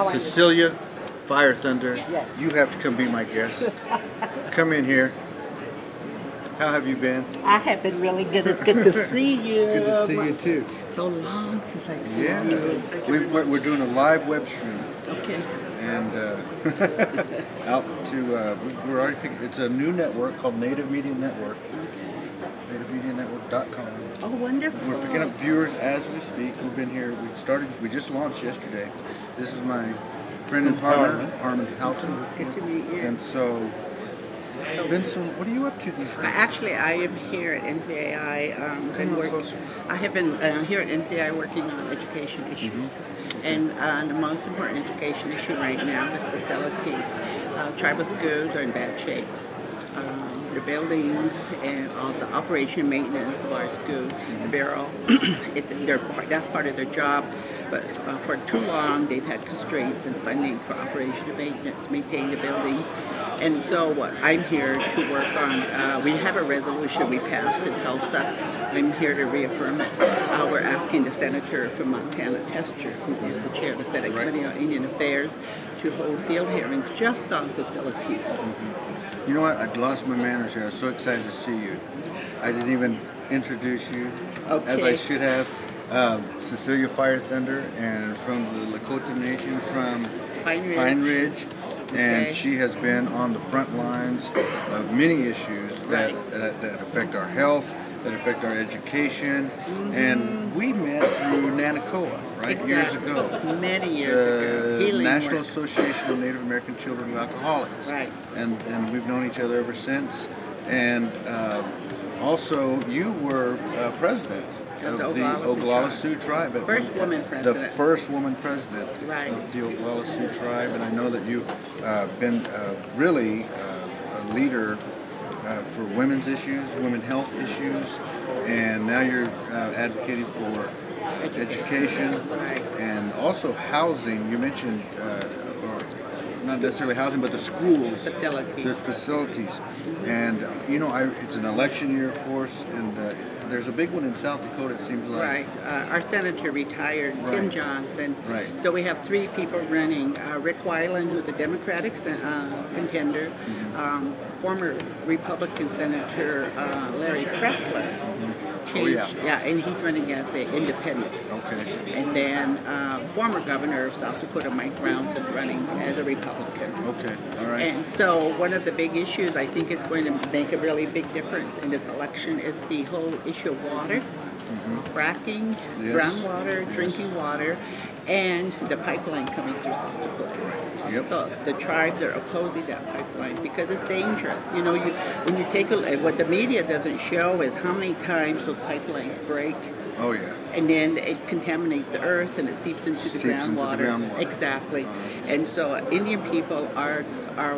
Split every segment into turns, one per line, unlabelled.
Cecilia Fire Thunder,
Yes.
you have to come be my guest. Come in here. How have you been?
I have been really good. It's good to see you.
It's good to see you too.
So long since I've seen
Yeah,
you.
we're doing a live web stream,
Okay.
and out to we're already picking. It's a new network called Native Media Network. NativeMediaNetwork.com.
Oh, wonderful.
We're picking up viewers as we speak. We've been here. We just launched yesterday. This is my friend and partner, Harlan Mckosato.
Good to meet you.
And so it's been some. What are you up to these days?
Actually, I am here at NCAI.
Come on closer.
I have been here at NCAI working on education issues. And the most important education issue right now is facilities. Tribal schools are in bad shape. The buildings and all the operation maintenance of our schools, that's part of their job. But for too long, they've had constraints in funding for operation and maintenance, maintain the building. And so what I'm here to work on, we have a resolution we passed in Tulsa. I'm here to reaffirm it. We're asking the senator from Montana, Tester, who is the chair of the Senate Committee on Indian Affairs, to hold field hearings just on facilities.
You know what? I lost my manners here. I was so excited to see you. I didn't even introduce you as I should have. Cecilia Fire Thunder, and from the Lakota Nation from Pine Ridge. And she has been on the front lines of many issues that affect our health, that affect our education. And we met through NANACOA, right?
Exactly.
Years ago.
Many years ago.
The National Association of Native American Children of Alcoholics.
Right.
And we've known each other ever since. And also, you were president of the Oglala Sioux tribe.
First woman president.
The first woman president
Right.
of the Oglala Sioux tribe. And I know that you've been really a leader for women's issues, women health issues, and now you're advocating for education
Right.
and also housing. You mentioned, or not necessarily housing, but the schools, the facilities. And you know, it's an election year, of course, and there's a big one in South Dakota, it seems like.
Right. Our senator retired, Tim Johnson.
Right.
So we have three people running. Rick Weiland, who's a Democratic contender. Former Republican Senator Larry Kressler. And he's running as the independent.
Okay.
And then former governor of South Dakota, Mike Brown, is running as a Republican.
Okay, all right.
And so one of the big issues I think is going to make a really big difference in this election is the whole issue of water, fracking, groundwater, drinking water, and the pipeline coming through South Dakota.
Yep.
So the tribes are opposing that pipeline because it's dangerous. You know, when you take a look, what the media doesn't show is how many times those pipelines break.
Oh yeah.
And then it contaminates the earth and it seeps into the groundwater. Exactly. And so Indian people are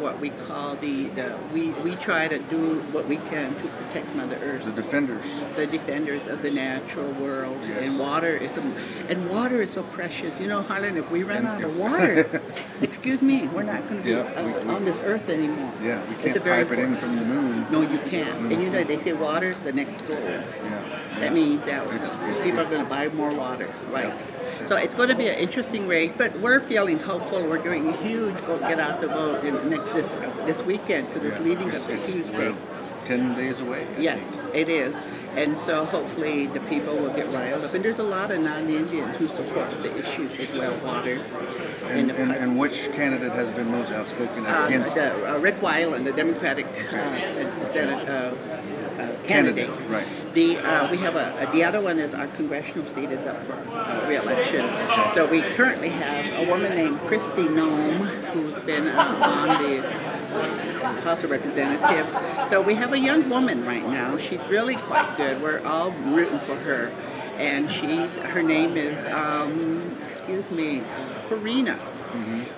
what we call we try to do what we can to protect Mother Earth.
The defenders.
The defenders of the natural world.
Yes.
And water is so precious. You know, Harlan, if we run out of water, excuse me, we're not going to be on this earth anymore.
Yeah, we can't pipe it in from the moon.
No, you can't. And you know, they say water's the next gold.
Yeah.
That means that people are going to buy more water, right? Yeah. So it's going to be an interesting race, but we're feeling hopeful. We're doing a huge get out the vote this weekend because it's leading up to Tuesday.
10 days away.
Yes, it is. And so hopefully the people will get riled up. And there's a lot of non-Indians who support the issue as well, water.
And which candidate has been most outspoken against
Rick Weiland, the Democratic candidate.
Right.
We have the other one is our congressional seat is up for re-election. So we currently have a woman named Christy Nome who's been on the House of Representatives. So we have a young woman right now. She's really quite good. We're all rooting for her. And her name is, Corina.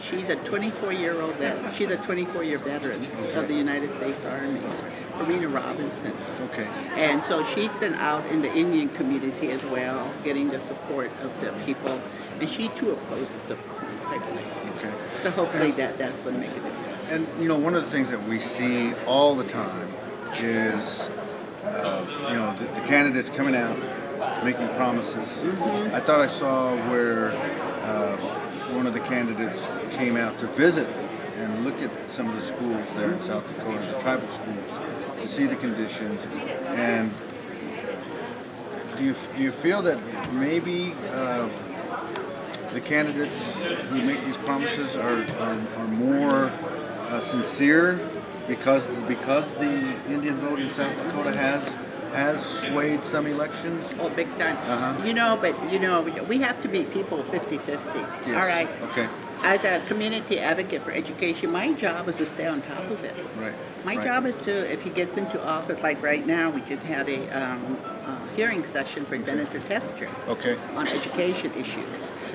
She's a 24-year-old vet. She's a 24-year veteran of the United States Army. Corina Robinson.
Okay.
And so she's been out in the Indian community as well, getting the support of the people. And she too opposes the pipeline.
Okay.
So hopefully that's going to make a difference.
And you know, one of the things that we see all the time is, the candidates coming out making promises. I thought I saw where one one of the candidates came out to visit and look at some of the schools there in South Dakota, the tribal schools, to see the conditions. And do you feel that maybe the candidates who make these promises are more sincere because the Indian vote in South Dakota has swayed some elections?
Oh, big time. But we have to meet people 50-50.
Yes.
All right.
Okay.
As a community advocate for education, my job is to stay on top of it.
Right.
My
Right.
job is to, if he gets into office, like right now, we just had a hearing session for Senator Tester
Okay.
on education issues.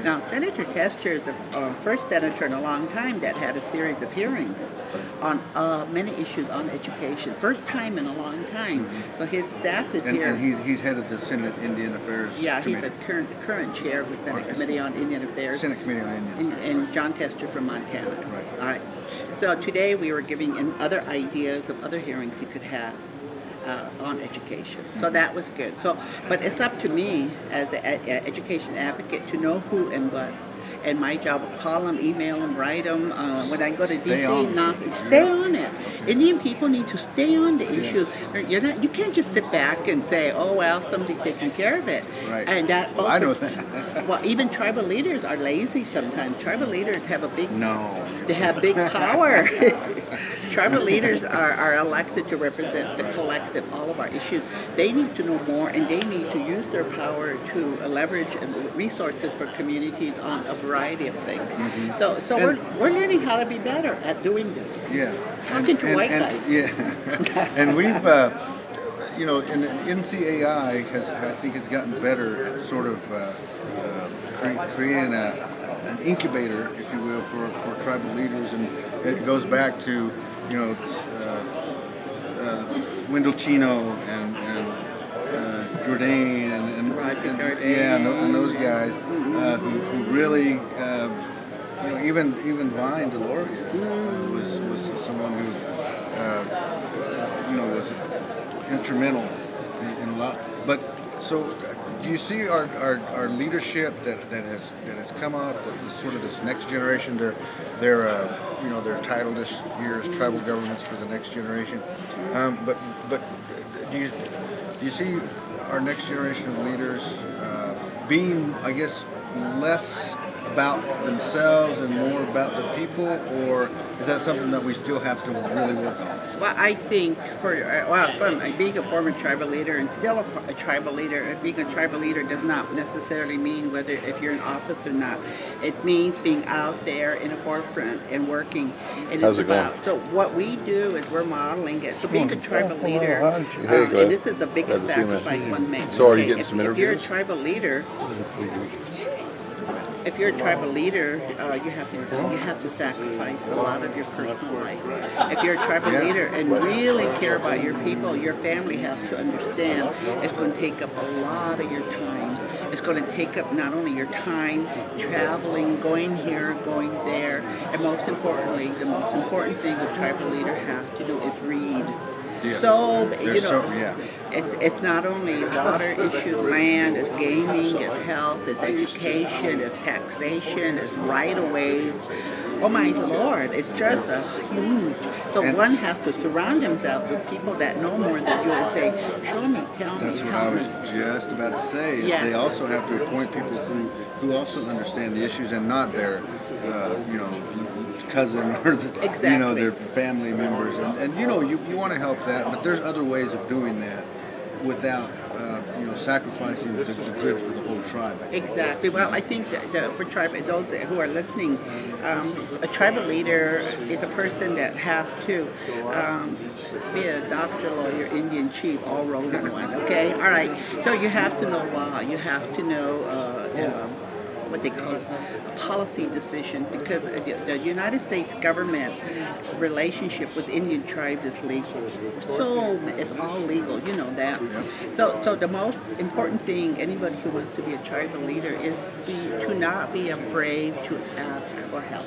Now, Senator Tester is the first senator in a long time that had a series of hearings on many issues on education. First time in a long time. So his staff is here.
And he's head of the Senate Indian Affairs
Yeah, he's
Committee.
the current chair of the Senate Committee on Indian Affairs.
Senate Committee on Indian Affairs.
And John Tester from Montana.
Right.
All right. So today we were giving him other ideas of other hearings he could have on education. So that was good. So, but it's up to me as an education advocate to know who and what. And my job, call them, email them, write them. When I go to
Stay
DC,
on it.
stay on it. Indian people need to stay on the issue. You can't just sit back and say, oh well, somebody's taking care of it.
Right.
And that.
Well, I know that.
Well, even tribal leaders are lazy sometimes. Tribal leaders have a big.
No.
They have big power. Tribal leaders are elected to represent the collective, all of our issues. They need to know more, and they need to use their power to leverage resources for communities on a variety of things.
Mm-hmm.
So we're learning how to be better at doing this.
Yeah.
Talking to white guys.
Yeah. And we've, and the NCAI I think has gotten better at sort of creating an incubator, if you will, for tribal leaders, and it goes back to, Wendell Chino and Jourdain and those guys who really, even Vine Deloria was someone who, was instrumental in a lot. But so, do you see our leadership that has come up, the sort of this next generation? They're titled this year as tribal governments for the next generation. But do you see our next generation of leaders being, I guess, less about themselves and more about the people, or is that something that we still have to really work on?
Well, I think from being a former tribal leader and still a tribal leader, being a tribal leader does not necessarily mean whether if you're in office or not. It means being out there in the forefront and working. And
How's it going?
So what we do is we're modeling it. So being a tribal leader,
Hey,
and this is the biggest
Glad to see you, man.
sacrifice one makes.
So are you getting some
If you're a
interviews?
tribal leader, if you're a tribal leader, you have to sacrifice a lot of your personal life. If you're a tribal leader and really care about your people, your family has to understand it's going to take up a lot of your time. It's going to take up not only your time traveling, going here, going there, and most importantly, the most important thing a tribal leader has to do is read.
Yes.
So,
Yeah.
it's not only water issues, land, it's gaming, it's health, it's education, it's taxation, it's right-of-ways. Oh my Lord, it's just a huge. So
And
one has to surround himself with people that know more than you and say, show me, tell me,
That's what
help
I
me.
was just about to say. Is
Yeah.
They also have to appoint people who also understand the issues and not their, cousin or
Exactly.
their family members. And you want to help that, but there's other ways of doing that without sacrificing the good for the whole tribe.
Exactly. Well, I think that for tribal, those who are listening, a tribal leader is a person that has to be a doctor, lawyer, Indian chief, all rolled in one. Okay. All right. So you have to know law. You have to know what they call a policy decision, because the United States government relationship with Indian tribes is legal. So it's all legal, you know that. So the most important thing anybody who wants to be a tribal leader is to not be afraid to ask for help.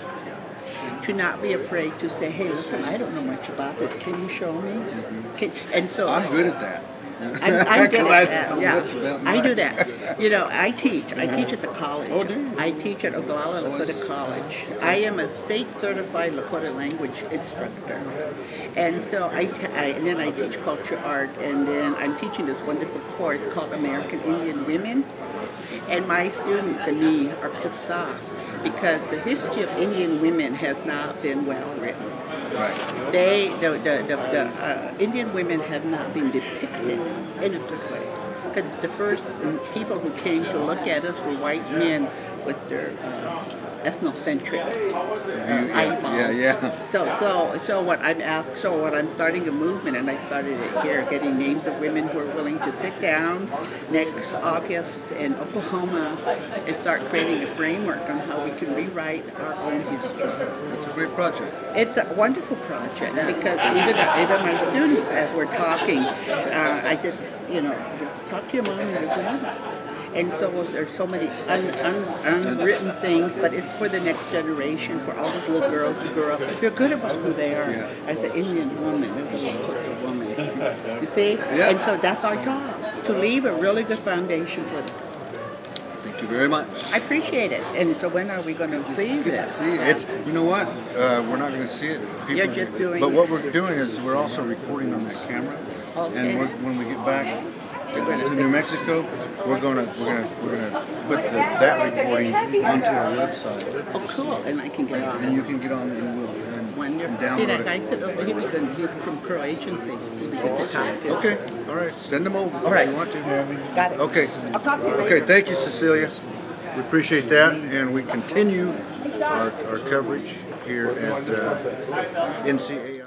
To not be afraid to say, hey, listen, I don't know much about this. Can you show me? And so
I'm good at that.
I'm good at that.
Much about
I do
much.
that. You know, I teach. I teach at the college.
Oh, do you?
I teach at Oglala Sioux College. I am a state certified Lakota language instructor, and so and then I teach culture art, and then I'm teaching this wonderful course called American Indian Women. And my students and me are pissed off because the history of Indian women has not been well written.
Right.
The Indian women have not been depicted in a good way. Because the first people who came to look at us were white men with their ethnocentric eyeballs.
Yeah.
So what I'm starting a movement, and I started it here, getting names of women who are willing to sit down next August in Oklahoma and start creating a framework on how we can rewrite our own history.
That's a great project.
It's a wonderful project because even my students, as we're talking, I just, talk to your mom and your grandma. And so there's so many unwritten things, but it's for the next generation, for all those little girls who grow up. Feel good about who they are as an Indian woman, as a Lakota woman. You see?
Yeah.
And so that's our job, to leave a really good foundation for them.
Thank you very much.
I appreciate it. And so when are we going to see this?
See it. It's, you know what? We're not going to see it.
You're just doing
But
it.
what we're doing is we're also recording on that camera.
Okay.
And when we get back to New Mexico, we're gonna put that recording onto our website.
Oh, cool. And I can get on
And
it.
you can get on it and
Wonderful. See,
download
that
it.
guy said over here, he's from Croatian thing. He's good to talk to.
Okay. All right. Send them over
All right.
if you want to.
Got it.
Okay.
I'll talk to you later.
Okay. Thank you, Cecilia. We appreciate that, and we continue our coverage here at NCAI.